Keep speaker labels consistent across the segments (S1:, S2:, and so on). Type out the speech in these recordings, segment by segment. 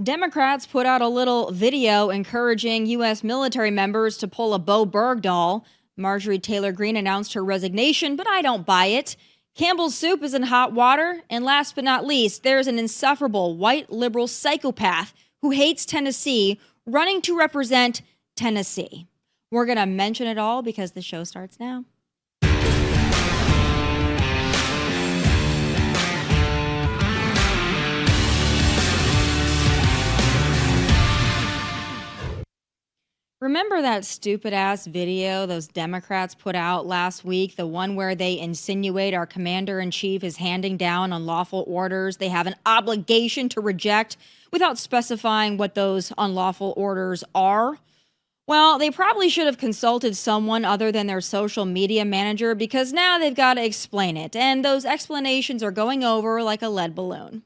S1: Democrats put out a little video encouraging U.S. military members to pull a Bo Bergdahl. Marjorie Taylor Greene announced her resignation, but I don't buy it. Campbell's soup is in hot water. And last but not least, there's an insufferable white liberal psychopath who hates Tennessee running to represent Tennessee. We're going to mention it all because the show starts now. Remember that stupid-ass video those Democrats put out last week? The one where they insinuate our commander-in-chief is handing down unlawful orders they have an obligation to reject without specifying what those unlawful orders are? Well, they probably should have consulted someone other than their social media manager because now they've got to explain it. And those explanations are going over like a lead balloon.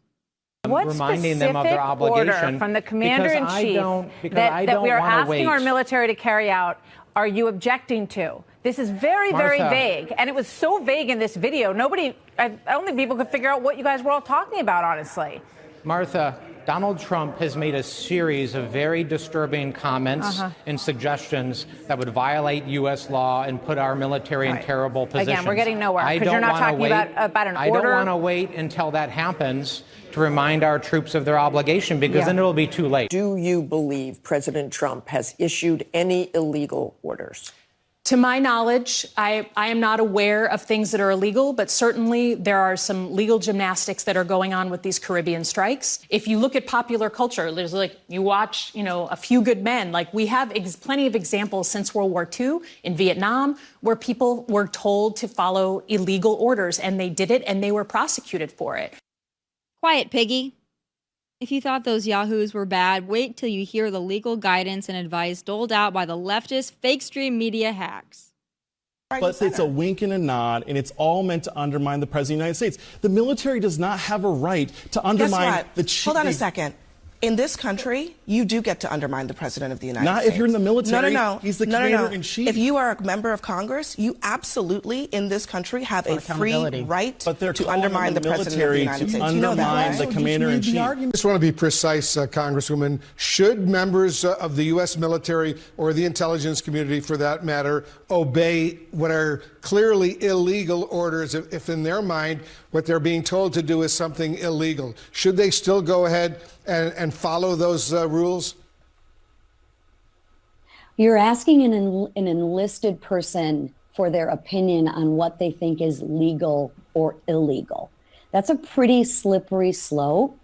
S2: What reminding them of their obligation
S3: order from the commander-in-chief that we are asking our military to carry out are you objecting to? This is very, very vague. And it was so vague in this video. I don't think people could figure out what you guys were all talking about, honestly.
S2: Martha, Donald Trump has made a series of very disturbing comments and suggestions that would violate U.S. law and put our military in terrible positions.
S3: Again, we're getting nowhere because you're not talking about an order.
S2: I don't want to wait until that happens to remind our troops of their obligation because then it'll be too late.
S4: Do you believe President Trump has issued any illegal orders?
S5: To my knowledge, I am not aware of things that are illegal, but certainly there are some legal gymnastics that are going on with these Caribbean strikes. If you look at popular culture, there's you watch, A Few Good Men. We have plenty of examples since World War II in Vietnam where people were told to follow illegal orders and they did it and they were prosecuted for it.
S1: Quiet, Piggy. If you thought those yahoos were bad, wait till you hear the legal guidance and advice doled out by the leftist fake stream media hacks.
S6: But it's a wink and a nod, and it's all meant to undermine the President of the United States. The military does not have a right to undermine the chief.
S7: Hold on a second. In this country, you do get to undermine the President of the United States.
S6: Not if you're in the military.
S7: No.
S6: He's the commander-in-chief.
S7: If you are a member of Congress, you absolutely, in this country, have a free right to undermine the President of the United States.
S6: You know that, right?
S8: The commander-in-chief. I just want to be precise, Congresswoman. Should members of the U.S. military or the intelligence community, for that matter, obey what are clearly illegal orders if in their mind what they're being told to do is something illegal? Should they still go ahead and follow those rules?
S9: You're asking an enlisted person for their opinion on what they think is legal or illegal. That's a pretty slippery slope.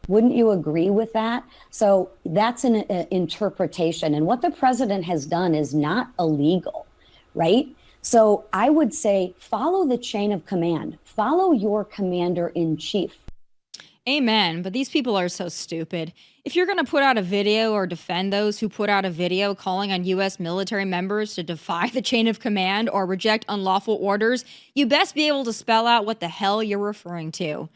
S9: Wouldn't you agree with that? So that's an interpretation. And what the president has done is not illegal, right? So I would say follow the chain of command. Follow your commander-in-chief.
S1: Amen. But these people are so stupid. If you're going to put out a video or defend those who put out a video calling on U.S. military members to defy the chain of command or reject unlawful orders, you best be able to spell out what the hell you're referring to.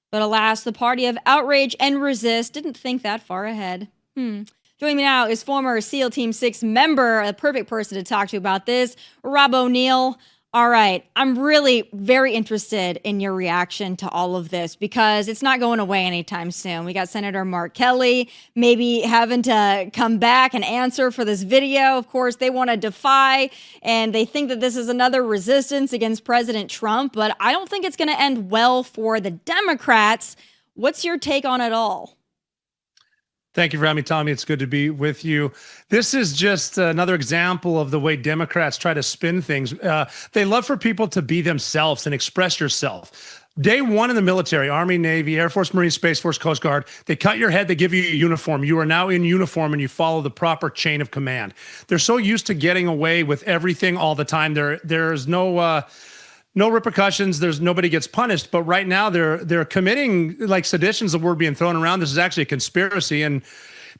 S1: But alas, the party of outrage and resist didn't think that far ahead. Joining me now is former SEAL Team 6 member, the perfect person to talk to about this, Rob O'Neill. All right, I'm really very interested in your reaction to all of this because it's not going away anytime soon. We got Senator Mark Kelly maybe having to come back and answer for this video. Of course, they want to defy and they think that this is another resistance against President Trump, but I don't think it's going to end well for the Democrats. What's your take on it all?
S10: Thank you for having me, Tomi. It's good to be with you. This is just another example of the way Democrats try to spin things. They love for people to be themselves and express yourself. Day one in the military, Army, Navy, Air Force, Marine, Space Force, Coast Guard, they cut your head, they give you a uniform. You are now in uniform and you follow the proper chain of command. They're so used to getting away with everything all the time. There's no repercussions. Nobody gets punished. But right now they're committing, like sedition's the word being thrown around. This is actually a conspiracy and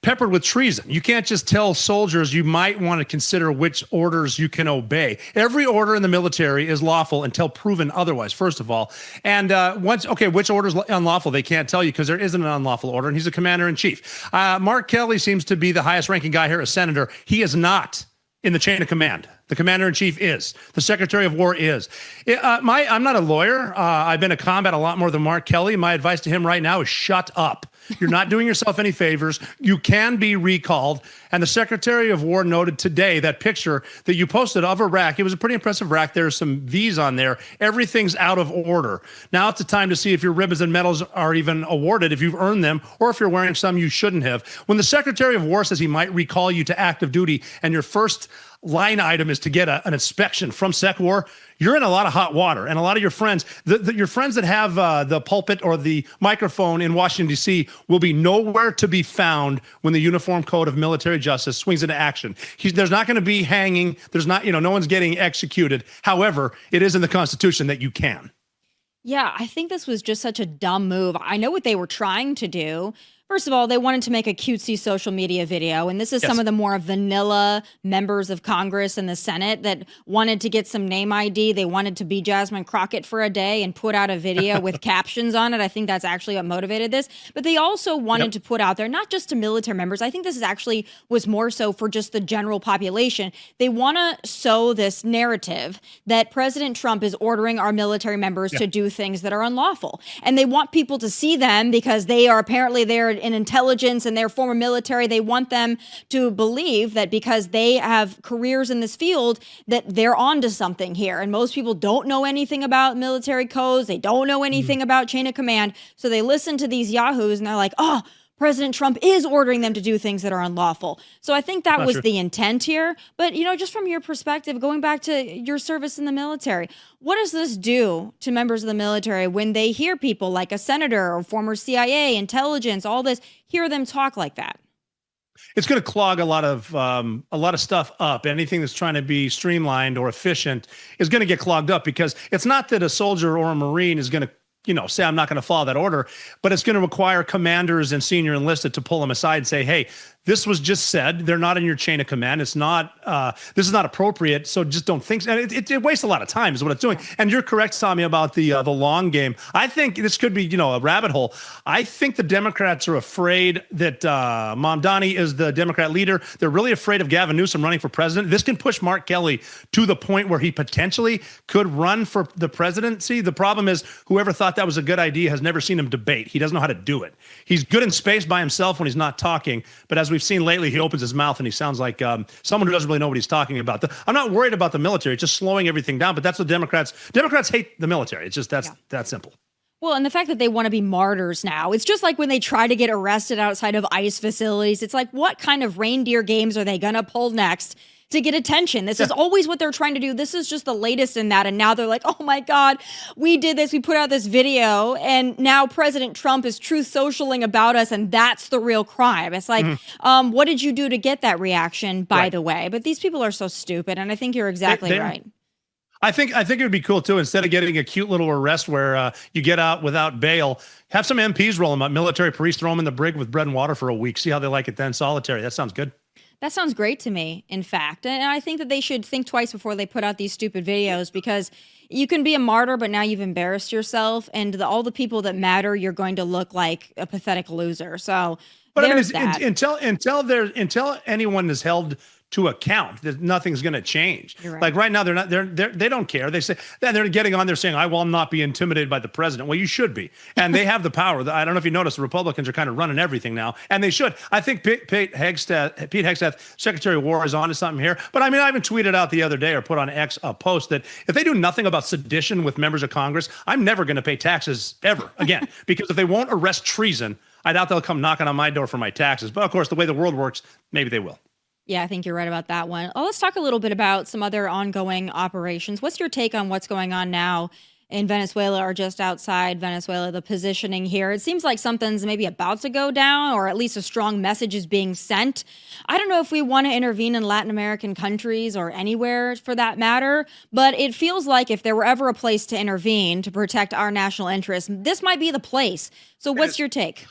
S10: peppered with treason. You can't just tell soldiers you might want to consider which orders you can obey. Every order in the military is lawful until proven otherwise, first of all. And which order is unlawful? They can't tell you because there isn't an unlawful order, and he's a commander-in-chief. Mark Kelly seems to be the highest-ranking guy here, a senator. He is not in the chain of command. The commander-in-chief is. The secretary of war is. I'm not a lawyer. I've been to combat a lot more than Mark Kelly. My advice to him right now is shut up. You're not doing yourself any favors. You can be recalled. And the Secretary of War noted today that picture that you posted of a rack. It was a pretty impressive rack. There's some V's on there. Everything's out of order. Now it's the time to see if your ribbons and medals are even awarded, if you've earned them, or if you're wearing some you shouldn't have. When the Secretary of War says he might recall you to active duty and your first line item is to get an inspection from SecWar, you're in a lot of hot water. And a lot of your friends, your friends that have the pulpit or the microphone in Washington, D.C. will be nowhere to be found when the Uniform Code of Military Justice swings into action. There's not going to be hanging. There's not, no one's getting executed. However, it is in the Constitution that you can.
S1: Yeah, I think this was just such a dumb move. I know what they were trying to do. First of all, they wanted to make a cutesy social media video, and this is some of the more vanilla members of Congress and the Senate that wanted to get some name ID. They wanted to be Jasmine Crockett for a day and put out a video with captions on it. I think that's actually what motivated this. But they also wanted to put out there, not just to military members. I think this is actually was more so for just the general population. They want to sow this narrative that President Trump is ordering our military members to do things that are unlawful. And they want people to see them because they are apparently there in intelligence and their former military. They want them to believe that because they have careers in this field that they're onto something here. And most people don't know anything about military codes. They don't know anything about chain of command. So they listen to these yahoos and they're like, oh, President Trump is ordering them to do things that are unlawful. So I think that was the intent here. But, just from your perspective, going back to your service in the military, what does this do to members of the military when they hear people like a senator or former CIA, intelligence, all this, hear them talk like that?
S10: It's going to clog a lot of stuff up. Anything that's trying to be streamlined or efficient is going to get clogged up, because it's not that a soldier or a Marine is going to say, I'm not going to follow that order, but it's going to require commanders and senior enlisted to pull them aside and say, hey, this was just said. They're not in your chain of command. It's not, this is not appropriate. So just don't think. And it wastes a lot of time is what it's doing. And you're correct, Tomi, about the long game. I think this could be, a rabbit hole. I think the Democrats are afraid that Mamdani is the Democrat leader. They're really afraid of Gavin Newsom running for president. This can push Mark Kelly to the point where he potentially could run for the presidency. The problem is whoever thought that was a good idea has never seen him debate. He doesn't know how to do it. He's good in space by himself when he's not talking. But as we've seen lately, he opens his mouth and he sounds like someone who doesn't really know what he's talking about. I'm not worried about the military. It's just slowing everything down. But that's what Democrats hate the military. It's just that simple.
S1: Well, and the fact that they want to be martyrs now, it's just like when they try to get arrested outside of ICE facilities. It's like, what kind of reindeer games are they going to pull next to get attention? This is always what they're trying to do. This is just the latest in that. And now they're like, oh my God, we did this. We put out this video and now President Trump is truth socialing about us. And that's the real crime. It's like, what did you do to get that reaction, by the way? But these people are so stupid. And I think you're exactly right.
S10: I think it would be cool too, instead of getting a cute little arrest where you get out without bail, have some MPs roll them up, military police, throw them in the brig with bread and water for a week. See how they like it then. Solitary. That sounds good.
S1: That sounds great to me, in fact. And I think that they should think twice before they put out these stupid videos, because you can be a martyr, but now you've embarrassed yourself. And all the people that matter, you're going to look like a pathetic loser. So
S10: but
S1: there's
S10: I mean,
S1: that.
S10: until anyone is held to account, that nothing's going to change.
S1: Right.
S10: Like right now, they don't care. They say they're getting on there saying, I will not be intimidated by the president. Well, you should be. And they have the power. I don't know if you noticed, the Republicans are kind of running everything now, and they should. I think Pete Hegseth, Secretary of War, is onto something here. But I mean, I even tweeted out the other day or put on X a post that if they do nothing about sedition with members of Congress, I'm never going to pay taxes ever again. Because if they won't arrest treason, I doubt they'll come knocking on my door for my taxes. But of course, the way the world works, maybe they will.
S1: Yeah, I think you're right about that one. Oh, let's talk a little bit about some other ongoing operations. What's your take on what's going on now in Venezuela or just outside Venezuela, the positioning here? It seems like something's maybe about to go down, or at least a strong message is being sent. I don't know if we want to intervene in Latin American countries or anywhere for that matter, but it feels like if there were ever a place to intervene to protect our national interests, this might be the place. So what's your take?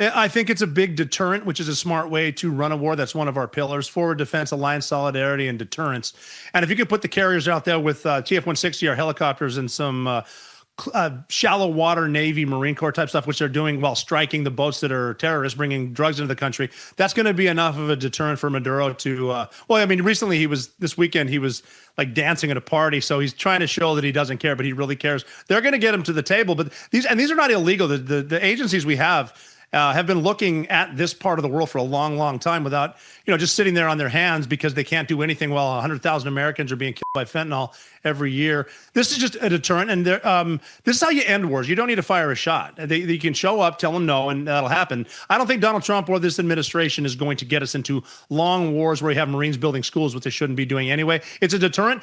S10: I think it's a big deterrent, which is a smart way to run a war. That's one of our pillars: forward defense, alliance solidarity, and deterrence. And if you could put the carriers out there with TF-160, our helicopters, and some shallow water Navy, Marine Corps type stuff, which they're doing while striking the boats that are terrorists bringing drugs into the country, that's going to be enough of a deterrent for Maduro to, well, I mean, recently this weekend, he was like dancing at a party. So he's trying to show that he doesn't care, but he really cares. They're going to get him to the table. But these are not illegal. The agencies we have have been looking at this part of the world for a long, long time without, just sitting there on their hands because they can't do anything while 100,000 Americans are being killed by fentanyl every year. This is just a deterrent, and this is how you end wars. You don't need to fire a shot. You can show up, tell them no, and that'll happen. I don't think Donald Trump or this administration is going to get us into long wars where you have Marines building schools, which they shouldn't be doing anyway. It's a deterrent.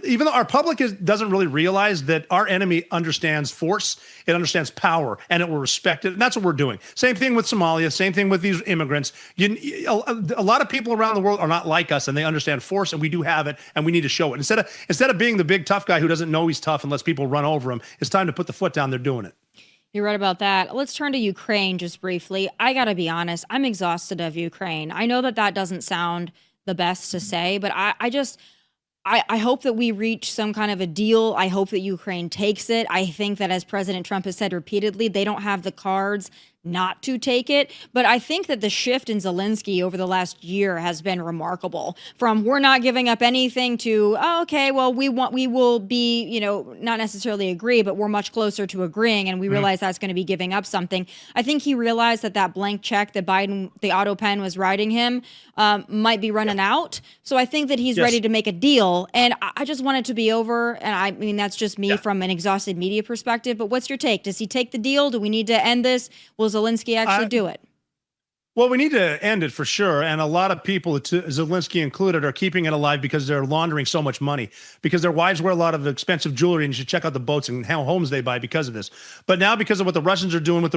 S10: Even though our public doesn't really realize that our enemy understands force, it understands power, and it will respect it. And that's what we're doing. Same thing with Somalia. Same thing with these immigrants. A lot of people around the world are not like us, and they understand force, and we do have it, and we need to show it. Instead of being the big tough guy who doesn't know he's tough and lets people run over him, it's time to put the foot down. They're doing it.
S1: You're right about that. Let's turn to Ukraine just briefly. I got to be honest, I'm exhausted of Ukraine. I know that doesn't sound the best to say, but I hope that we reach some kind of a deal. I hope that Ukraine takes it. I think that, as President Trump has said repeatedly, they don't have the cards not to take it. But I think that the shift in Zelensky over the last year has been remarkable. From we're not giving up anything to, oh, okay, well, we will be, not necessarily agree, but we're much closer to agreeing. And we realize that's going to be giving up something. I think he realized that blank check that Biden, the auto pen was writing him, might be running out. So I think that he's ready to make a deal. And I just want it to be over. And I mean, that's just me from an exhausted media perspective. But what's your take? Does he take the deal? Do we need to end this? Will Zelensky actually do it?
S10: Well, we need to end it for sure. And a lot of people, Zelensky included, are keeping it alive because they're laundering so much money, because their wives wear a lot of expensive jewelry, and you should check out the boats and how homes they buy because of this. But now, because of what the Russians are doing with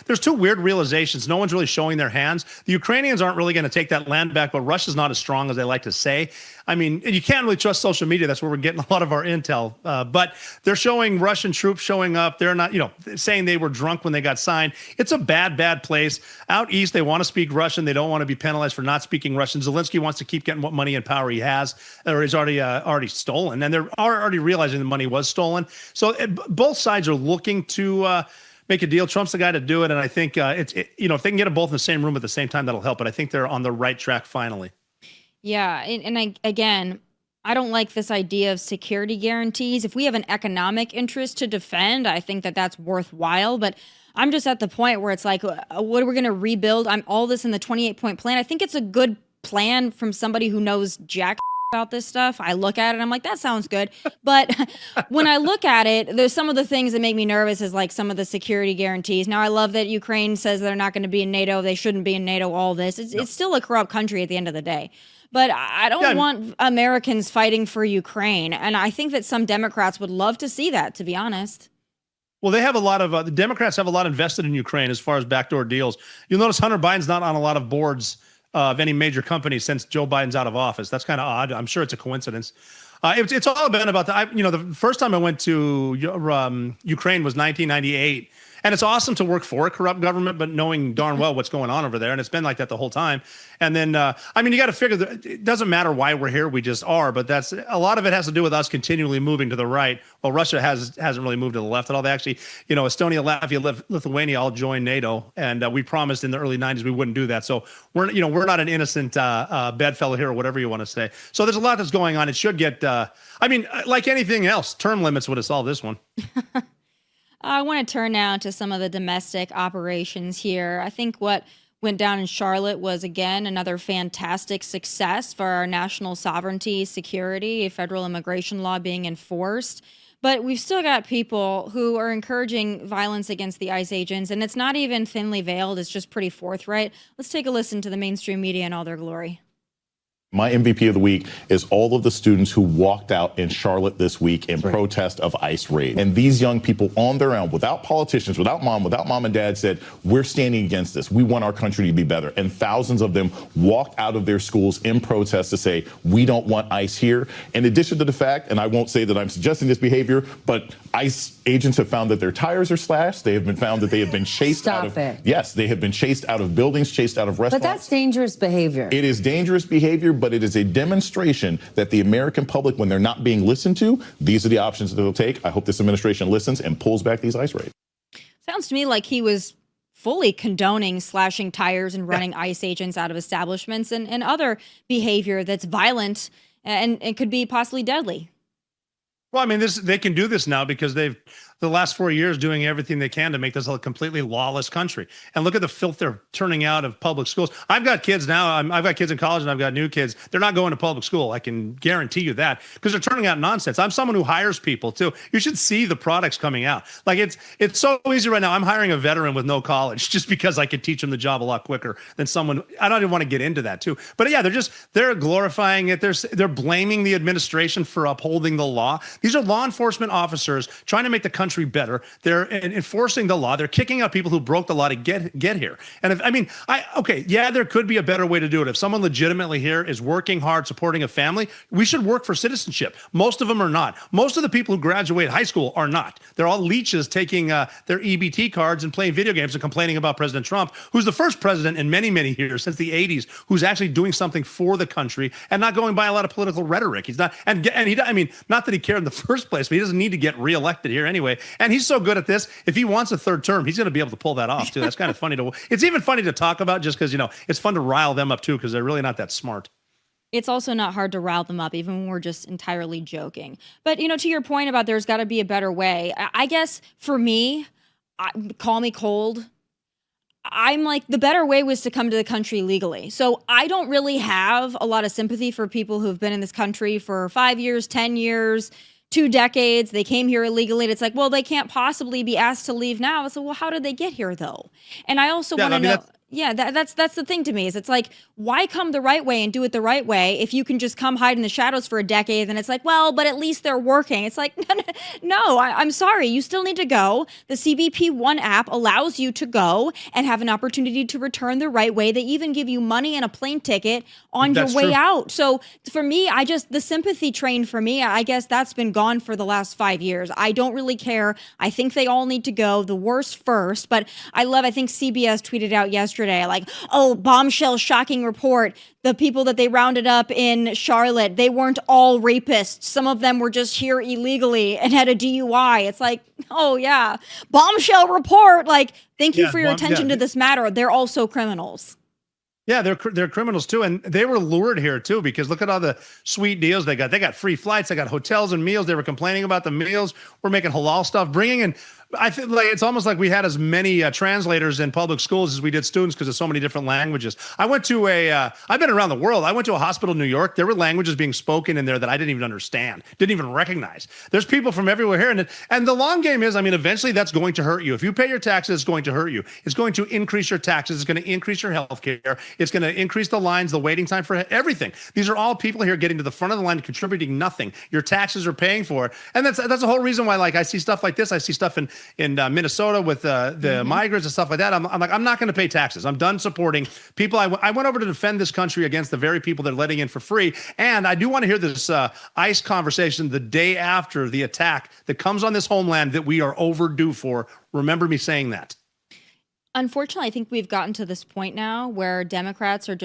S10: there's two weird realizations. No one's really showing their hands. The Ukrainians aren't really going to take that land back, but Russia's not as strong as they like to say. I mean, you can't really trust social media. That's where we're getting a lot of our intel. But they're showing Russian troops showing up. They're not, saying they were drunk when they got signed. It's a bad, bad place. Out east, they want to speak Russian. They don't want to be penalized for not speaking Russian. Zelensky wants to keep getting what money and power he has, or he's already stolen. And they're already realizing the money was stolen. So both sides are looking to make a deal. Trump's the guy to do it. And I think if they can get them both in the same room at the same time, that'll help. But I think they're on the right track finally.
S1: Yeah. And I don't like this idea of security guarantees. If we have an economic interest to defend, I think that that's worthwhile. But I'm just at the point where it's like, what are we going to rebuild? I'm all this in the 28-point plan. I think it's a good plan from somebody who knows jack about this stuff. I look at it and I'm like, that sounds good. But when I look at it, there's some of the things that make me nervous is like some of the security guarantees. Now, I love that Ukraine says they're not going to be in NATO. They shouldn't be in NATO, all this. It's still a corrupt country at the end of the day. But I don't want Americans fighting for Ukraine. And I think that some Democrats would love to see that, to be honest.
S10: Well, they have a lot of the Democrats have a lot invested in Ukraine as far as backdoor deals. You'll notice Hunter Biden's not on a lot of boards of any major company since Joe Biden's out of office. That's kind of odd. I'm sure it's a coincidence. It's all been about the first time I went to Ukraine was 1998. And it's awesome to work for a corrupt government, but knowing darn well what's going on over there. And it's been like that the whole time. And then, you got to figure that it doesn't matter why we're here. We just are. But that's a lot of it has to do with us continually moving to the right. Well, Russia hasn't really moved to the left at all. They actually, Estonia, Latvia, Lithuania all joined NATO. And we promised in the early 90s we wouldn't do that. So we're not an innocent bedfellow here or whatever you want to say. So there's a lot that's going on. It should get, like anything else, term limits would have solved this one.
S1: I want to turn now to some of the domestic operations here. I think what went down in Charlotte was, again, another fantastic success for our national sovereignty, security, federal immigration law being enforced. But we've still got people who are encouraging violence against the ICE agents, and it's not even thinly veiled. It's just pretty forthright. Let's take a listen to the mainstream media in all their glory.
S11: My MVP of the week is all of the students who walked out in Charlotte this week in protest of ICE raid. And these young people on their own, without politicians, without mom and dad, said, we're standing against this. We want our country to be better. And thousands of them walked out of their schools in protest to say, we don't want ICE here. In addition to the fact, and I won't say that I'm suggesting this behavior, but ICE agents have found that their tires are slashed. They have been found that they have been chased out of, yes, they have been chased out of buildings, chased out of restaurants.
S12: But that's dangerous behavior.
S11: It is dangerous behavior, but it is a demonstration that the American public, when they're not being listened to, these are the options that they'll take. I hope this administration listens and pulls back these ICE raids.
S1: Sounds to me like he was fully condoning slashing tires and running ICE agents out of establishments and other behavior that's violent and could be possibly deadly.
S10: Well, they can do this now because they've the last 4 years doing everything they can to make this a completely lawless country. And look at the filth they're turning out of public schools. I've got kids now. I've got kids in college and I've got new kids. They're not going to public school. I can guarantee you that, because they're turning out nonsense. I'm someone who hires people too. You should see the products coming out. Like it's so easy right now. I'm hiring a veteran with no college just because I could teach them the job a lot quicker than someone. I don't even want to get into that too. But yeah, they're glorifying it. They're blaming the administration for upholding the law. These are law enforcement officers trying to make the country better. They're enforcing the law. They're kicking out people who broke the law to get here. And there could be a better way to do it. If someone legitimately here is working hard, supporting a family, we should work for citizenship. Most of them are not. Most of the people who graduate high school are not. They're all leeches taking their EBT cards and playing video games and complaining about President Trump, who's the first president in many, many years since the 80s who's actually doing something for the country and not going by a lot of political rhetoric. He's not, not that he cared in the first place, but he doesn't need to get reelected here anyway. And he's so good at this. If he wants a third term, he's going to be able to pull that off too. That's kind of funny it's even funny to talk about just because, it's fun to rile them up too, because they're really not that smart.
S1: It's also not hard to rile them up, even when we're just entirely joking. But, to your point about there's got to be a better way, I guess for me, call me cold, I'm like, the better way was to come to the country legally. So I don't really have a lot of sympathy for people who've been in this country for 5 years, 10 years, 2 decades. They came here illegally. And it's like, well, they can't possibly be asked to leave now. So, well, how did they get here, though? And I also want to know. Yeah, that's the thing to me is it's like, why come the right way and do it the right way if you can just come hide in the shadows for a decade? And it's like, well, but at least they're working. It's like, no, I'm sorry. You still need to go. The CBP One app allows you to go and have an opportunity to return the right way. They even give you money and a plane ticket on your way out. So for me, the sympathy train for me, I guess that's been gone for the last 5 years. I don't really care. I think they all need to go, the worst first. But I think CBS tweeted out yesterday, like, oh, bombshell shocking report. The people that they rounded up in Charlotte, they weren't all rapists. Some of them were just here illegally and had a DUI. It's like, oh yeah, bombshell report. Like, thank you for your attention to this matter. They're also criminals.
S10: Yeah, they're criminals too, and they were lured here too because look at all the sweet deals they got. They got free flights, they got hotels and meals. They were complaining about the meals. We're making halal stuff, bringing in. I think like it's almost like we had as many translators in public schools as we did students because of so many different languages. I went to I've been around the world. I went to a hospital in New York. There were languages being spoken in there that I didn't even understand, didn't even recognize. There's people from everywhere here. And the long game is, eventually that's going to hurt you. If you pay your taxes, it's going to hurt you. It's going to increase your taxes. It's going to increase your health care. It's going to increase the lines, the waiting time for everything. These are all people here getting to the front of the line, contributing nothing. Your taxes are paying for it. And that's the whole reason why, like, I see stuff like this. I see stuff in Minnesota with the migrants and stuff like that. I'm like, I'm not going to pay taxes. I'm done supporting people. I went over to defend this country against the very people that are letting in for free. And I do want to hear this ICE conversation the day after the attack that comes on this homeland that we are overdue for. Remember me saying that.
S1: Unfortunately, I think we've gotten to this point now where Democrats are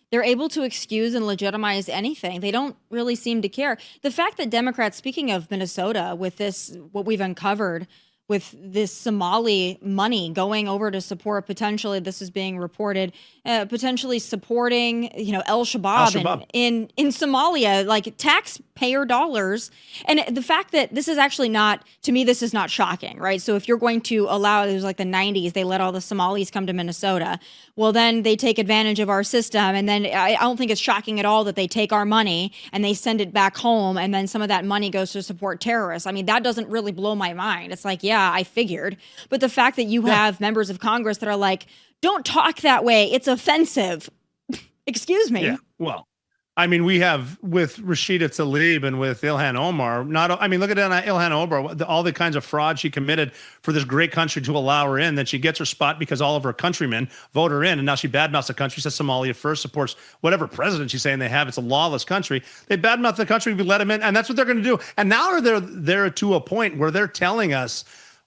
S1: they're able to excuse and legitimize anything. They don't really seem to care. The fact that Democrats, speaking of Minnesota, with this, what we've uncovered, with this Somali money going over to support potentially, this is being reported, potentially supporting, El Shabaab. In Somalia, like taxpayer dollars. And the fact that this is actually not, to me, this is not shocking, right? So if you're going to allow, it was like the 90s, they let all the Somalis come to Minnesota. Well, then they take advantage of our system. And then I don't think it's shocking at all that they take our money and they send it back home. And then some of that money goes to support terrorists. That doesn't really blow my mind. It's like, yeah, I figured. But the fact that you have members of Congress that are like, don't talk that way, it's offensive. Excuse me.
S10: Yeah, well, we have with Rashida Tlaib and with Ilhan Omar, look at Ilhan Omar, all the kinds of fraud she committed for this great country to allow her in, then she gets her spot because all of her countrymen vote her in, and now she badmouths the country, says Somalia first, supports whatever president she's saying they have. It's a lawless country. They badmouth the country, we let them in, and that's what they're going to do. And now they're to a point where they're telling us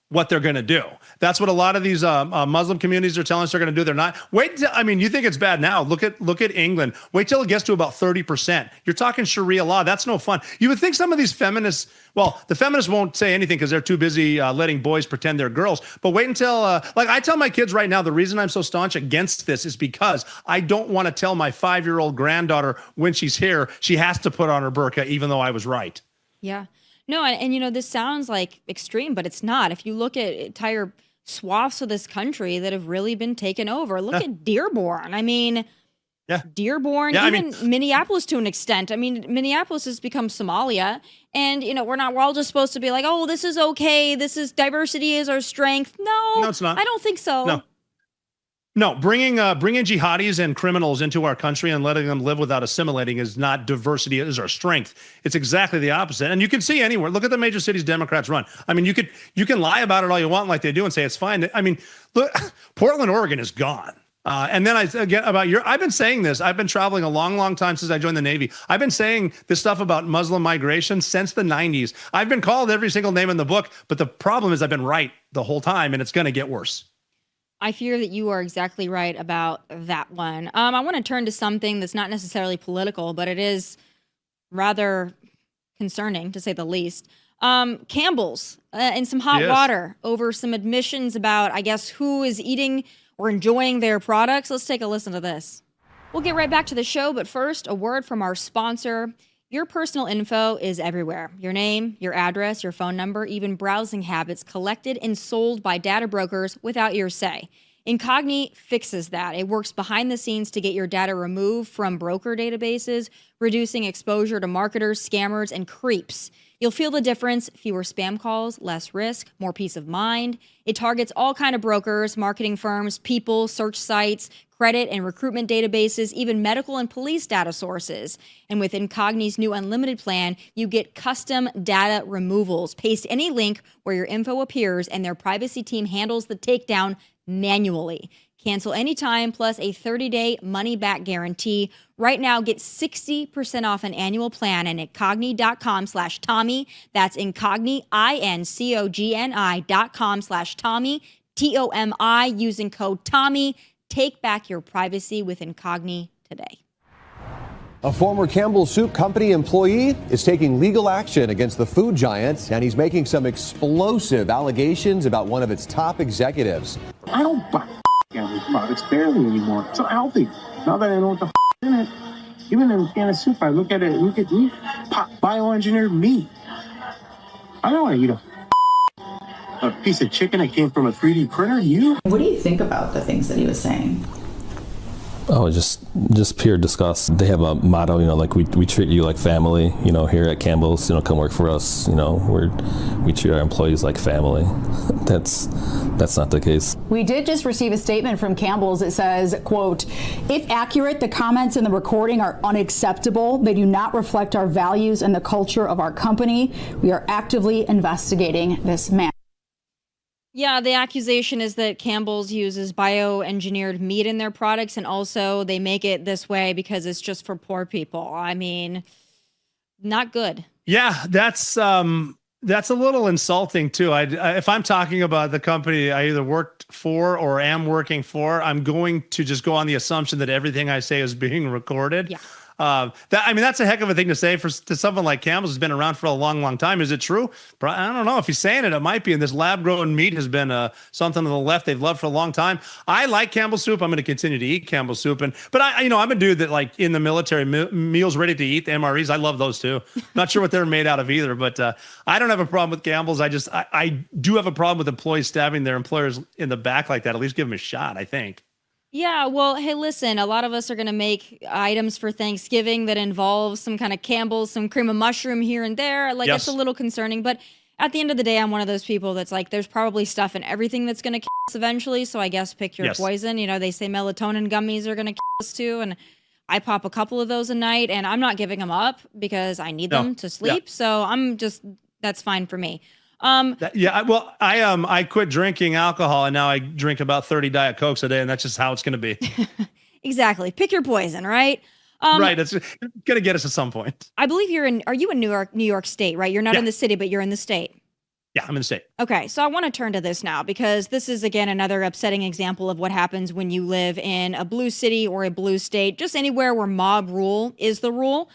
S10: what they're going to do. That's what a lot of these Muslim communities are telling us they're going to do. They're not. Wait until, you think it's bad now. Look at England. Wait till it gets to about 30%. You're talking Sharia law. That's no fun. You would think some of these feminists, well, the feminists won't say anything because they're too busy letting boys pretend they're girls. But wait until, like I tell my kids right now, the reason I'm so staunch against this is because I don't want to tell my 5-year-old granddaughter when she's here, she has to put on her burqa, even though I was right.
S1: Yeah. No, and you know, this sounds like extreme, but it's not. If you look at entire swaths of this country that have really been taken over, look at Dearborn. I mean, Dearborn, even Minneapolis to an extent. I mean, Minneapolis has become Somalia, and you know, we're all just supposed to be like, oh, this is okay. This is diversity is our strength. No,
S10: it's not.
S1: I don't think so.
S10: No, bringing jihadis and criminals into our country and letting them live without assimilating is not diversity, it is our strength. It's exactly the opposite. And you can see anywhere. Look at the major cities Democrats run. I mean, you can lie about it all you want like they do and say it's fine. I mean, look, Portland, Oregon is gone. And then I've been saying this. I've been traveling a long, long time since I joined the Navy. I've been saying this stuff about Muslim migration since the 90s. I've been called every single name in the book, but the problem is I've been right the whole time, and it's going to get worse.
S1: I fear that you are exactly right about that one. I want to turn to something that's not necessarily political, but it is rather concerning, to say the least. Campbell's in some hot water over some admissions about, I guess, who is eating or enjoying their products. Let's take a listen to this. We'll get right back to the show, but first, a word from our sponsor. Your personal info is everywhere. Your name, your address, your phone number, even browsing habits collected and sold by data brokers without your say. Incogni fixes that. It works behind the scenes to get your data removed from broker databases, reducing exposure to marketers, scammers, and creeps. You'll feel the difference. Fewer spam calls, less risk, more peace of mind. It targets all kinds of brokers, marketing firms, people, search sites, credit and recruitment databases, even medical and police data sources. And with Incogni's new unlimited plan, you get custom data removals. Paste any link where your info appears, and their privacy team handles the takedown manually. Cancel anytime, plus a 30-day money-back guarantee. Right now, get 60% off an annual plan at incogni.com/Tomi. That's Incogni, INCOGNI.com/Tomi, TOMI, using code Tomi. Take back your privacy with Incogni today.
S12: A former Campbell Soup Company employee is taking legal action against the food giant, and he's making some explosive allegations about one of its top executives.
S13: I don't buy Campbell's products barely anymore. It's so healthy. Now that I know what the in it, even in a can of soup, I look at meat, bioengineered meat. I don't want to eat a piece of chicken that came from a 3D printer.
S14: What do you think about the things that he was saying?
S15: Oh, just pure disgust. They have a motto, like we treat you like family, here at Campbell's, come work for us, we treat our employees like family. That's not the case.
S16: We did just receive a statement from Campbell's that says, quote, "If accurate, the comments in the recording are unacceptable. They do not reflect our values and the culture of our company. We are actively investigating this man."
S1: Yeah, the accusation is that Campbell's uses bioengineered meat in their products, and also they make it this way because it's just for poor people. I mean, not good.
S10: Yeah, that's a little insulting too. If I'm talking about the company I either worked for or am working for, I'm going to just go on the assumption that everything I say is being recorded. Yeah. That's a heck of a thing to say to someone like Campbell's who's been around for a long, long time. Is it true? I don't know. If he's saying it, it might be. And this lab-grown meat has been something to the left they've loved for a long time. I like Campbell soup. I'm going to continue to eat Campbell soup. But I'm a dude that, like, in the military, meals ready to eat, the MREs, I love those too. Not sure what they're made out of either. But I don't have a problem with Campbell's. I do have a problem with employees stabbing their employers in the back like that. At least give them a shot, I think.
S1: Yeah, well, hey, listen, a lot of us are going to make items for Thanksgiving that involve some kind of Campbell's, some cream of mushroom here and there. Like, It's a little concerning. But at the end of the day, I'm one of those people that's like, there's probably stuff in everything that's going to kill us eventually. So I guess pick your poison. They say melatonin gummies are going to kill us too. And I pop a couple of those a night, and I'm not giving them up because I need them to sleep. Yeah. So that's fine for me.
S10: I quit drinking alcohol, and now I drink about 30 Diet Cokes a day, and that's just how it's going to be.
S1: Exactly. Pick your poison, right?
S10: Right. It's going to get us at some point.
S1: I believe are you in New York State, right? You're not in the city, but you're in the state.
S10: Yeah, I'm in the state.
S1: Okay, so I want to turn to this now because this is, again, another upsetting example of what happens when you live in a blue city or a blue state, just anywhere where mob rule is the rule.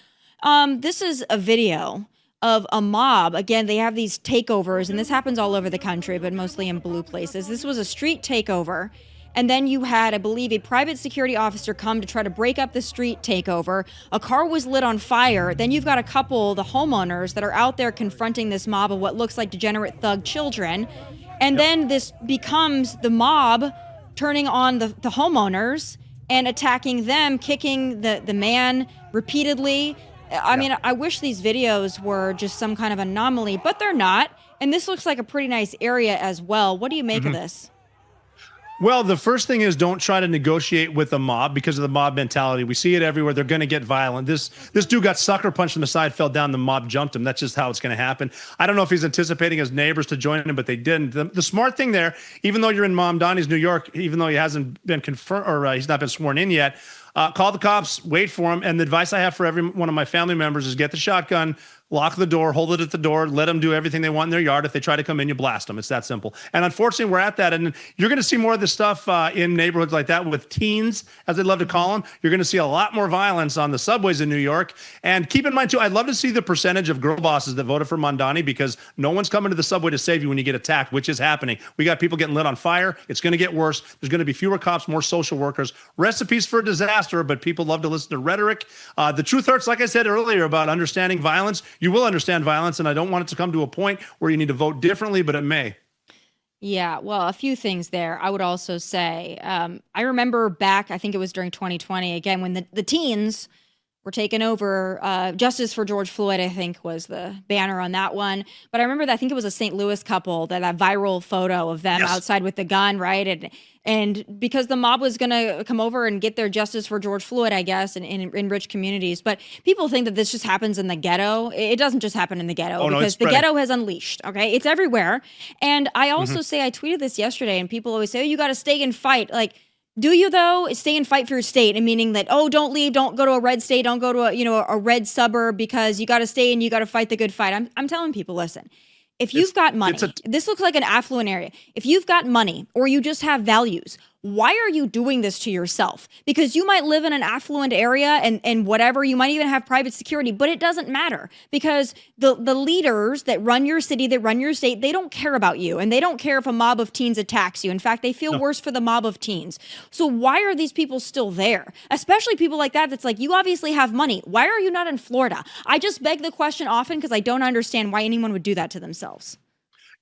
S1: This is a video of a mob. Again, they have these takeovers, and this happens all over the country, but mostly in blue places. This was a street takeover, And then you had, I believe, a private security officer come to try to break up the street takeover. A car was lit on fire. Then you've got a couple, the homeowners, that are out there confronting this mob of what looks like degenerate thug children. And then this becomes the mob turning on the homeowners and attacking them, kicking the man repeatedly. I mean, I wish these videos were just some kind of anomaly, but they're not. And this looks like a pretty nice area as well. What do you make of this?
S10: Well, the first thing is don't try to negotiate with the mob because of the mob mentality. We see it everywhere. They're going to get violent. This dude got sucker punched in the side, fell down. The mob jumped him. That's just how it's going to happen. I don't know if he's anticipating his neighbors to join him, but they didn't. The smart thing there, even though you're in Mamdani's New York, even though he hasn't been confirmed or he's not been sworn in yet, call the cops, wait for him. And the advice I have for every one of my family members is get the shotgun, lock the door, hold it at the door, let them do everything they want in their yard. If they try to come in, you blast them. It's that simple. And unfortunately, we're at that. And you're going to see more of this stuff in neighborhoods like that with teens, as they love to call them. You're going to see a lot more violence on the subways in New York. And keep in mind, too, I'd love to see the percentage of girl bosses that voted for Mamdani, because no one's coming to the subway to save you when you get attacked, which is happening. We got people getting lit on fire. It's going to get worse. There's going to be fewer cops, more social workers. Recipes for disaster, but people love to listen to rhetoric. The truth hurts, like I said earlier, about understanding violence. You will understand violence, and I don't want it to come to a point where you need to vote differently, but it may.
S1: Yeah, well, a few things there. I would also say, I remember back, I think it was during 2020, again, when the teens were taking over. Justice for George Floyd, I think, was the banner on that one. But I remember that I think it was a St. Louis couple, that viral photo of them outside with the gun, right? And because the mob was going to come over and get their justice for George Floyd, I guess, in rich communities. But people think that this just happens in the ghetto. It doesn't just happen in the ghetto, because the ghetto has unleashed, okay? It's everywhere. And I also say, I tweeted this yesterday, and people always say, oh, you got to stay and fight. Like, do you, though? Stay and fight for your state, and meaning that, oh, don't leave, don't go to a red state, don't go to a red suburb, because you got to stay and you got to fight the good fight. I'm telling people, listen, if you've got money, this looks like an affluent area. If you've got money, or you just have values, why are you doing this to yourself? Because you might live in an affluent area and whatever, you might even have private security, but it doesn't matter, because the leaders that run your city, that run your state, they don't care about you, and they don't care if a mob of teens attacks you. In fact, they feel worse for the mob of teens. So why are these people still there? Especially people like that, that's like, you obviously have money. Why are you not in Florida? I just beg the question often, because I don't understand why anyone would do that to themselves.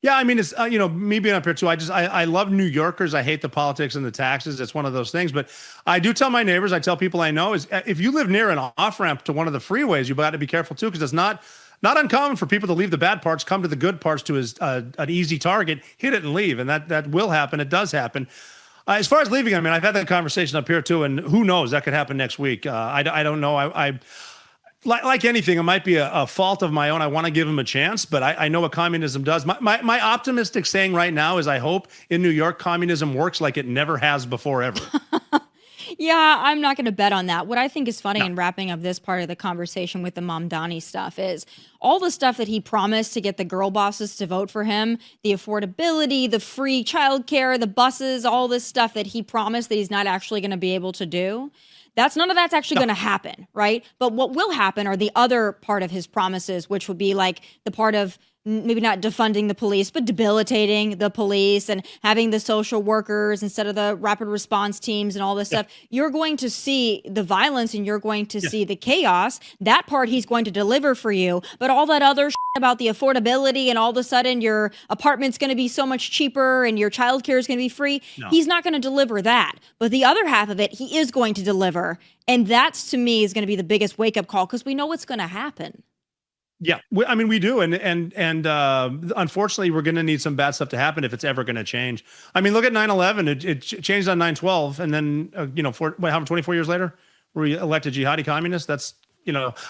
S10: Yeah, I mean, it's, me being up here too, I love New Yorkers. I hate the politics and the taxes. It's one of those things. But I do tell my neighbors, I tell people I know, is if you live near an off-ramp to one of the freeways, you've got to be careful too, because it's not uncommon for people to leave the bad parts, come to the good parts to an easy target, hit it and leave. And that will happen. It does happen. As far as leaving, I mean, I've had that conversation up here too, and who knows, that could happen next week. I don't know. Like anything, it might be a fault of my own. I want to give him a chance, but I know what communism does. My optimistic saying right now is, I hope in New York communism works like it never has before ever.
S1: Yeah, I'm not going to bet on that. What I think is funny in wrapping up this part of the conversation with the Mamdani stuff is all the stuff that he promised to get the girl bosses to vote for him, the affordability, the free childcare, the buses, all this stuff that he promised that he's not actually going to be able to do. None of that's actually going to happen, right? But what will happen are the other part of his promises, which would be like the part of maybe not defunding the police, but debilitating the police and having the social workers instead of the rapid response teams and all this stuff. You're going to see the violence, and you're going to see the chaos. That part he's going to deliver for you. But all that other about the affordability and all of a sudden your apartment's going to be so much cheaper and your childcare is going to be free. He's not going to deliver that. But the other half of it, he is going to deliver. And that's, to me, is going to be the biggest wake-up call, because we know what's going to happen.
S10: Yeah, I mean, we do. And unfortunately, we're going to need some bad stuff to happen if it's ever going to change. I mean, look at 9/11. It changed on 9/12. And then, 24 years later, we elected jihadi communists. That's,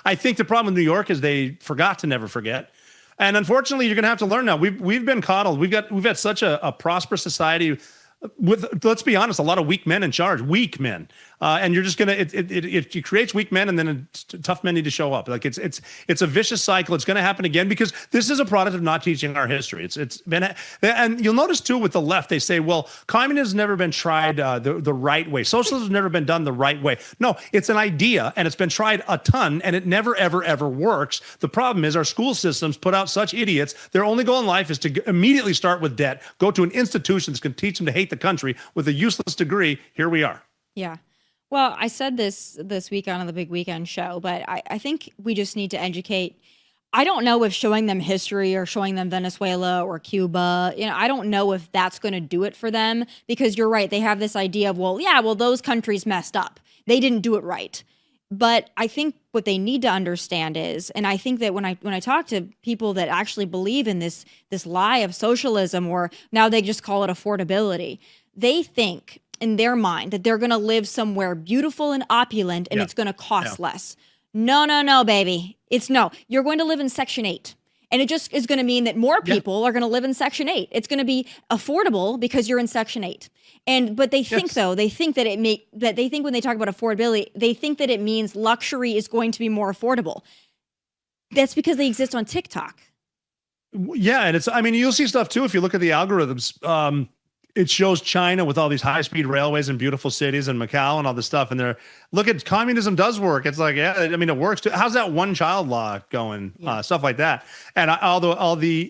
S10: I think the problem with New York is they forgot to never forget. And unfortunately, you're going to have to learn now. We've been coddled. We've had such a prosperous society with, let's be honest, a lot of weak men in charge. Weak men. and you're just gonna it creates weak men, and then tough men need to show up. Like it's a vicious cycle. It's going to happen again because this is a product of not teaching our history. It's been, and you'll notice too with the left, they say, well, communism has never been tried the right way. Socialism has never been done the right way. No, it's an idea, and it's been tried a ton, and it never ever works. The problem is our school systems put out such idiots. Their only goal in life is to immediately start with debt, go to an institution that's going to teach them to hate the country with a useless degree. Here we are.
S1: Yeah. Well, I said this week on the Big Weekend show, but I think we just need to educate. I don't know if showing them history or showing them Venezuela or Cuba, I don't know if that's going to do it for them, because you're right. They have this idea of, well, those countries messed up. They didn't do it right. But I think what they need to understand is, and I think that when I talk to people that actually believe in this lie of socialism, or now they just call it affordability, they think in their mind that they're going to live somewhere beautiful and opulent, and it's going to cost less. No, baby. You're going to live in Section 8. And it just is going to mean that more people are going to live in Section 8. It's going to be affordable because you're in Section 8. But they think though, they think that they think when they talk about affordability, they think that it means luxury is going to be more affordable. That's because they exist on TikTok.
S10: Yeah, and you'll see stuff too if you look at the algorithms. It shows China with all these high-speed railways and beautiful cities and Macau and all this stuff. And look at communism does work. It's like, it works too. How's that one-child law going? Stuff like that. And all the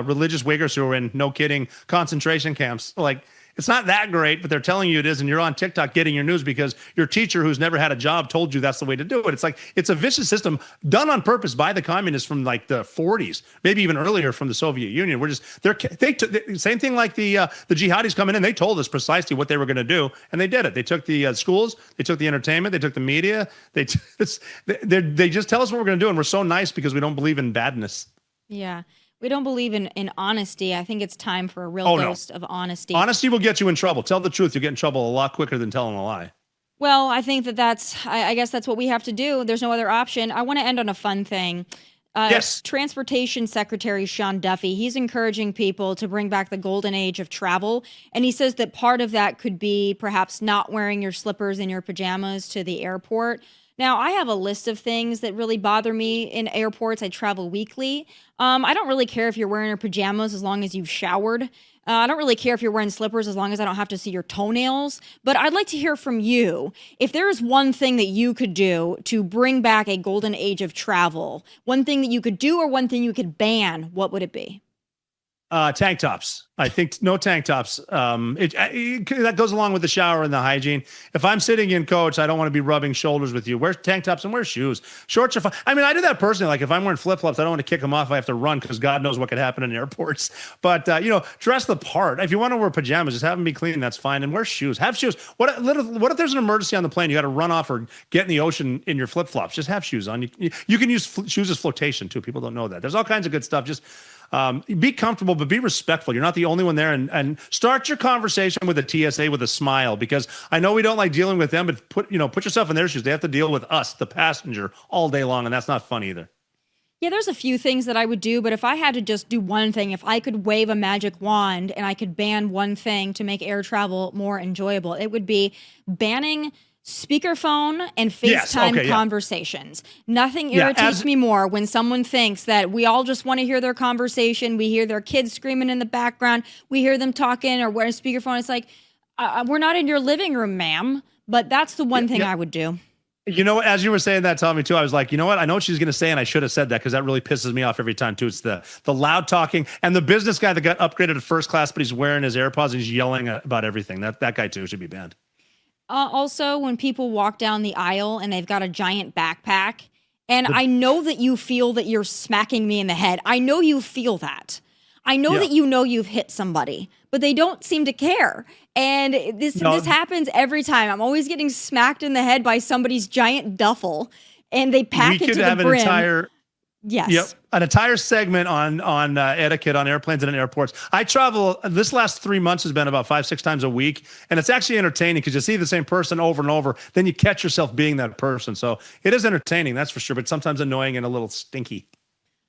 S10: religious Uyghurs who are in, no kidding, concentration camps, like, it's not that great, but they're telling you it is, and you're on TikTok getting your news because your teacher who's never had a job told you that's the way to do it. It's like, it's a vicious system done on purpose by the communists from like the 40s, maybe even earlier from the Soviet Union. Same thing like the jihadis coming in. They told us precisely what they were going to do, and they did it. They took the schools, they took the entertainment, they took the media. They just tell us what we're going to do, and we're so nice because we don't believe in badness.
S1: Yeah. We don't believe in honesty. I think it's time for a real dose of honesty.
S10: Honesty will get you in trouble. Tell the truth. You'll get in trouble a lot quicker than telling a lie.
S1: Well, I think I guess that's what we have to do. There's no other option. I want to end on a fun thing.
S10: Yes.
S1: Transportation Secretary Sean Duffy, he's encouraging people to bring back the golden age of travel. And he says that part of that could be perhaps not wearing your slippers and your pajamas to the airport. Now, I have a list of things that really bother me in airports. I travel weekly. I don't really care if you're wearing your pajamas as long as you've showered. I don't really care if you're wearing slippers as long as I don't have to see your toenails. But I'd like to hear from you. If there is one thing that you could do to bring back a golden age of travel, one thing that you could do or one thing you could ban, what would it be?
S10: Tank tops. I think no tank tops. That goes along with the shower and the hygiene. If I'm sitting in coach, I don't want to be rubbing shoulders with you. Wear tank tops and wear shoes. Shorts are fine. I do that personally. Like if I'm wearing flip-flops, I don't want to kick them off. I have to run because God knows what could happen in airports. But, dress the part. If you want to wear pajamas, just have them be clean. That's fine. And wear shoes. Have shoes. What if there's an emergency on the plane? You got to run off or get in the ocean in your flip-flops. Just have shoes on. You can use shoes as flotation too. People don't know that. There's all kinds of good stuff. Just be comfortable, but be respectful. You're not the only one there. And start your conversation with the TSA with a smile, because I know we don't like dealing with them, but put yourself in their shoes. They have to deal with us, the passenger, all day long, and that's not fun either.
S1: Yeah, there's a few things that I would do, but if I had to just do one thing, if I could wave a magic wand and I could ban one thing to make air travel more enjoyable, it would be banning speakerphone and FaceTime conversations. Nothing irritates me more when someone thinks that we all just want to hear their conversation. We hear their kids screaming in the background. We hear them talking or wearing a speakerphone. It's like, we're not in your living room, ma'am. But that's the one thing I would do.
S10: As you were saying that, Tommy, too, I was like, you know what? I know what she's going to say, and I should have said that because that really pisses me off every time, too. It's the loud talking and the business guy that got upgraded to first class, but he's wearing his AirPods and he's yelling about everything. That guy, too, should be banned.
S1: Also, when people walk down the aisle and they've got a giant backpack, and I know that you feel that you're smacking me in the head. I know you feel that. I know that you've hit somebody, but they don't seem to care. And this happens every time. I'm always getting smacked in the head by somebody's giant duffel, and they pack it to the brim.
S10: An entire segment on etiquette on airplanes and in airports. I travel, this last 3 months has been about 5-6 times a week, and it's actually entertaining because you see the same person over and over, then you catch yourself being that person. So it is entertaining, that's for sure, but sometimes annoying and a little stinky.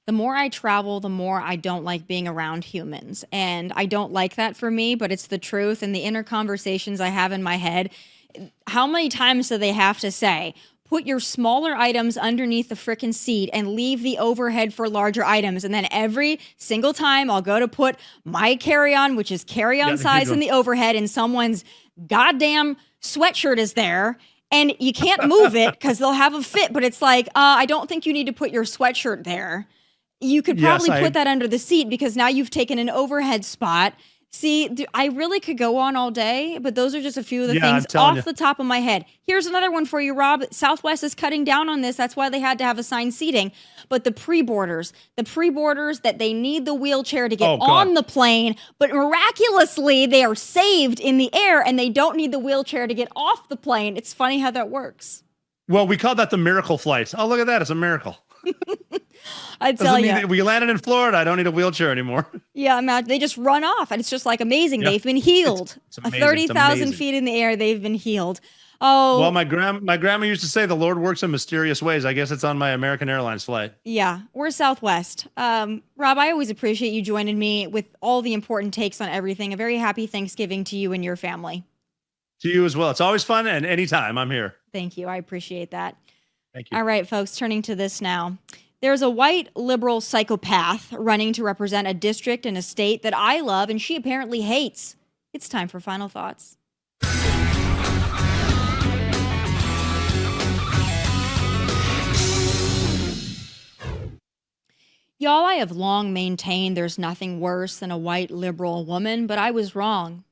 S1: The more I travel, the more I don't like being around humans. And I don't like that for me, but it's the truth. And the inner conversations I have in my head, How many times do they have to say, put your smaller items underneath the frickin' seat and leave the overhead for larger items? And then every single time I'll go to put my carry-on, which is carry-on size in the overhead, and someone's goddamn sweatshirt is there, and you can't move it because they'll have a fit. But it's like, I don't think you need to put your sweatshirt there. You could probably put that under the seat because now you've taken an overhead spot. See, I really could go on all day, but those are just a few of the things off the top of my head. Here's another one for you, Rob. Southwest is cutting down on this. That's why they had to have assigned seating. But the pre-boarders that they need the wheelchair to get on the plane, but miraculously they are saved in the air and they don't need the wheelchair to get off the plane. It's funny how that works.
S10: Well, we call that the miracle flight. Oh, look at that. It's a miracle.
S1: I tell you,
S10: we landed in Florida. I don't need a wheelchair anymore.
S1: Yeah, imagine they just run off, and it's just like amazing. They've been healed.
S10: It's amazing.
S1: 30,000 feet in the air, they've been healed. Oh,
S10: well, my grandma used to say the Lord works in mysterious ways. I guess it's on my American Airlines flight.
S1: Yeah, we're Southwest. Rob, I always appreciate you joining me with all the important takes on everything. A very happy Thanksgiving to you and your family.
S10: To you as well. It's always fun, and anytime I'm here.
S1: Thank you. I appreciate that.
S10: Thank you.
S1: All right, folks, turning to this now. There's a white liberal psychopath running to represent a district in a state that I love and she apparently hates. It's time for final thoughts. Y'all, I have long maintained there's nothing worse than a white liberal woman, but I was wrong.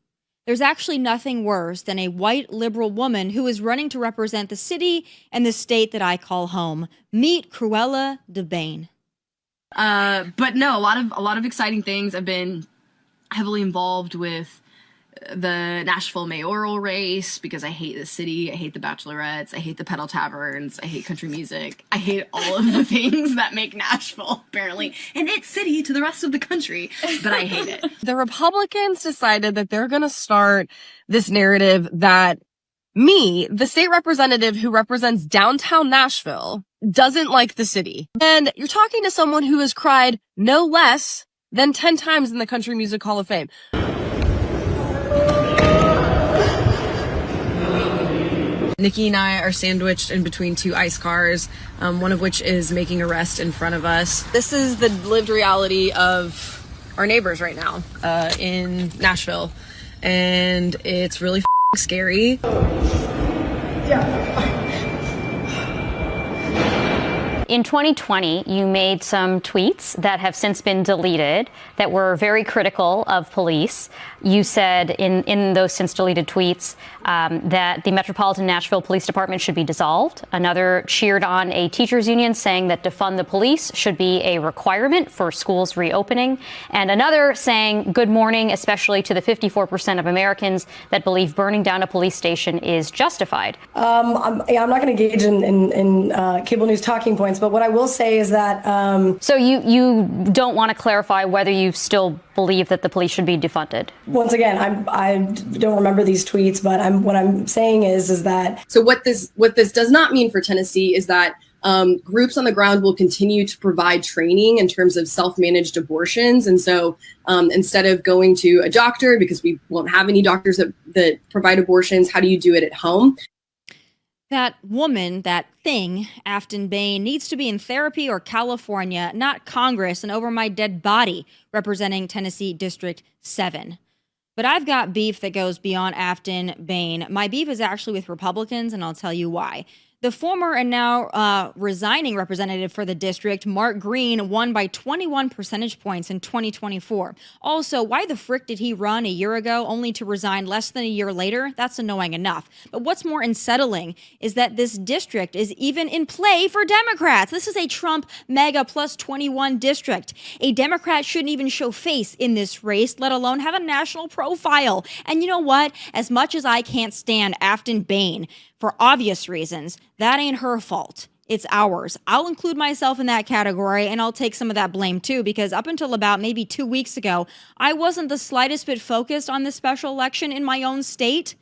S1: There's actually nothing worse than a white liberal woman who is running to represent the city and the state that I call home. Meet Cruella de Bain.
S17: But no, a lot of exciting things. I've been heavily involved with the Nashville mayoral race because I hate the city. I hate the bachelorettes. I hate the pedal taverns. I hate country music. I hate all of the things that make Nashville apparently an it city to the rest of the country, but I hate it.
S18: The Republicans decided that they're going to start this narrative that me, the state representative who represents downtown Nashville, doesn't like the city. And you're talking to someone who has cried no less than 10 times in the Country Music Hall of Fame.
S19: Nikki and I are sandwiched in between two ICE cars, one of which is making arrest in front of us. This is the lived reality of our neighbors right now in Nashville, and it's really scary.
S20: In 2020, you made some tweets that have since been deleted that were very critical of police. You said in those since deleted tweets that the Metropolitan Nashville Police Department should be dissolved. Another cheered on a teachers union saying that defund the police should be a requirement for schools reopening. And another saying good morning, especially to the 54% of Americans that believe burning down a police station is justified.
S21: I'm not going to engage in cable news talking points, but what I will say is that...
S20: So you don't want to clarify whether you still believe that the police should be defunded?
S21: Once again, I don't remember these tweets, but what I'm saying is that...
S19: So what this does not mean for Tennessee is that groups on the ground will continue to provide training in terms of self-managed abortions. And so instead of going to a doctor, because we won't have any doctors that provide abortions, how do you do it at home?
S1: That woman, that thing, Afton Bain, needs to be in therapy or California, not Congress, and over my dead body representing Tennessee District 7. But I've got beef that goes beyond Afton Bain. My beef is actually with Republicans, and I'll tell you why. The former and now resigning representative for the district, Mark Green, won by 21 percentage points in 2024. Also, why the frick did he run a year ago only to resign less than a year later? That's annoying enough. But what's more unsettling is that this district is even in play for Democrats. This is a Trump mega plus 21 district. A Democrat shouldn't even show face in this race, let alone have a national profile. And you know what? As much as I can't stand Afton Bain, for obvious reasons, that ain't her fault. It's ours. I'll include myself in that category, and I'll take some of that blame too, because up until about maybe 2 weeks ago, I wasn't the slightest bit focused on this special election in my own state.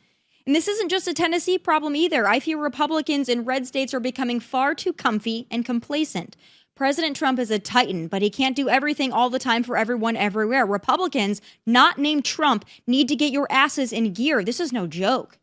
S1: And this isn't just a Tennessee problem either. I fear Republicans in red states are becoming far too comfy and complacent. President Trump is a titan, but he can't do everything all the time for everyone everywhere. Republicans, not named Trump, need to get your asses in gear. This is no joke.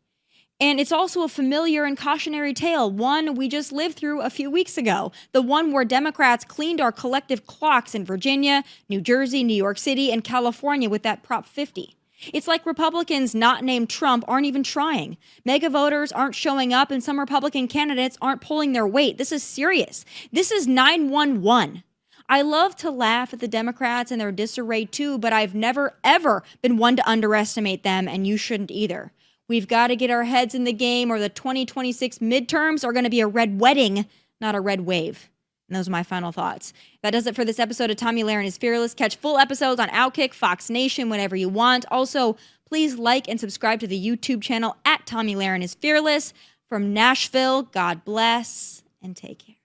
S1: And it's also a familiar and cautionary tale, one we just lived through a few weeks ago, the one where Democrats cleaned our collective clocks in Virginia, New Jersey, New York City, and California with that Prop 50. It's like Republicans not named Trump aren't even trying. Mega voters aren't showing up, and some Republican candidates aren't pulling their weight. This is serious. This is 911. I love to laugh at the Democrats and their disarray too, but I've never, ever been one to underestimate them, and you shouldn't either. We've got to get our heads in the game, or the 2026 midterms are going to be a red wedding, not a red wave. And those are my final thoughts. That does it for this episode of Tomi Lahren is Fearless. Catch full episodes on Outkick, Fox Nation, whenever you want. Also, please like and subscribe to the YouTube channel at Tomi Lahren is Fearless. From Nashville, God bless and take care.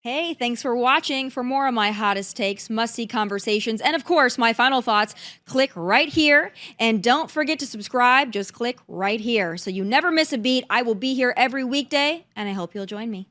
S1: Hey, thanks for watching. For more of my hottest takes, must-see conversations, and of course, my final thoughts, click right here. And don't forget to subscribe. Just click right here so you never miss a beat. I will be here every weekday, and I hope you'll join me.